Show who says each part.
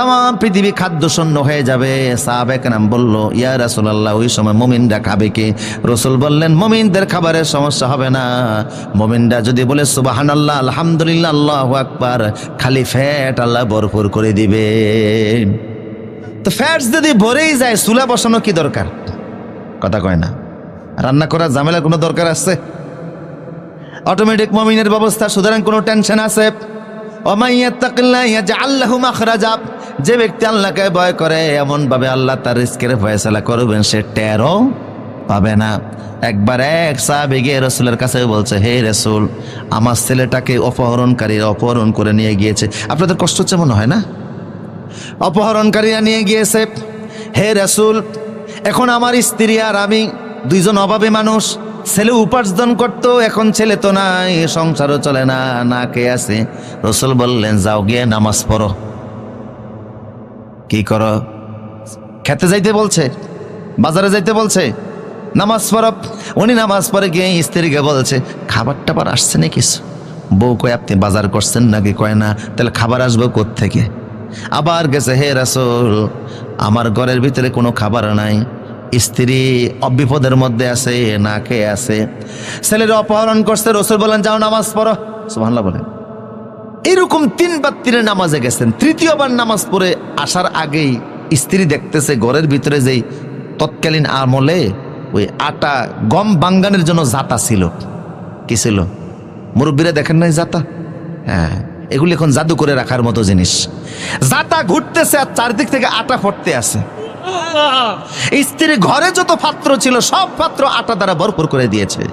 Speaker 1: তামাম পৃথিবী খাদ্য শূন্য হয়ে যাবে। সাহাবায়ে কেরাম বলল, ইয়া রাসূলুল্লাহ, ওই সময় মুমিনরা খাবে কি? রাসূল বললেন, মুমিনদের খাবারের সমস্যা হবে না। মুমিনরা যদি বলে সুবহানাল্লাহ, আলহামদুলিল্লাহ, আল্লাহু আকবার, খালি ফ্যাট আল্লাহ ভরপুর করে দিবে। তো ফ্যাটস যদি ভরেই যায়, চুলা বসানো কি দরকার? কথা কয় না। রান্না করার ঝামেলা কোনো দরকার আছে? অটোমেটিক মুমিনের ব্যবস্থা, সুতরাং কোনো টেনশন আছে? ওমাইয়াত্তাকিল্লাহ ইয়াজআল লাহু মাখরাজা, যে ব্যক্তি আল্লাহকে ভয় করে এমন ভাবে আল্লাহ তার রিজকের ফয়সালা করবেন, সে টেরও পাবে না। একবার এক সাহাবী গিয়ে রাসূলের কাছে বলছে, হে রাসূল, আমার ছেলেটাকে অপহরণকারীরা অপহরণ করে নিয়ে গিয়েছে। আপনাদের কষ্ট হচ্ছে মনে হয় না? অপহরণকারীরা নিয়ে গিয়েছে। হে রাসূল, এখন আমার স্ত্রী আর আমি দুইজন অভাবী মানুষ, ছেলে উপার্জন করতো, এখন ছেলে তো নাই, সংসারও চলে না, না কে আছে? রাসূল বললেন, যাও গিয়ে নামাজ পড়ো। কি করো? খেতে যাইতে বলছে, বাজারে যাইতে বলছে, নামাজ পড়ো। উনি নামাজ পড়ে গিয়ে স্ত্রীকে বলছে, খাবার টাবার আসছে না কিছু? বউ কয়, আপনি বাজার করছেন নাকি? কয় না। তাহলে খাবার আসবে কোত্থেকে? আবার গেছে, হে রাসূল, আমার ঘরের ভিতরে কোনো খাবার নাই, স্ত্রী বিপদের মধ্যে আছে, না খেয়ে আছে, ছেলের অপহরণ করছে। রাসূল বলেন, যাও নামাজ পড়ো। সুবহানাল্লাহ বলেন। এরকম তিনবার তীরে নামাজে গেছেন। তৃতীয়বার নামাজ পড়ে আসার আগেই স্ত্রী দেখতেছে ঘরের ভিতরে যেই তৎকালীন আমলে ওই আটা গম বাঙ্গানের জন্য জাতা ছিল। কি ছিল? মুরব্বীরা দেখেন নাই জাতা? হ্যাঁ, এগুলি এখন জাদু করে রাখার মতো জিনিস। জাতা ঘুরতেছে আর চারদিক থেকে আটা ফুটতে আছে। স্ত্রী ঘরে যত পাত্র ছিল সব পাত্র আটা দ্বারা ভরপুর করে দিয়েছে।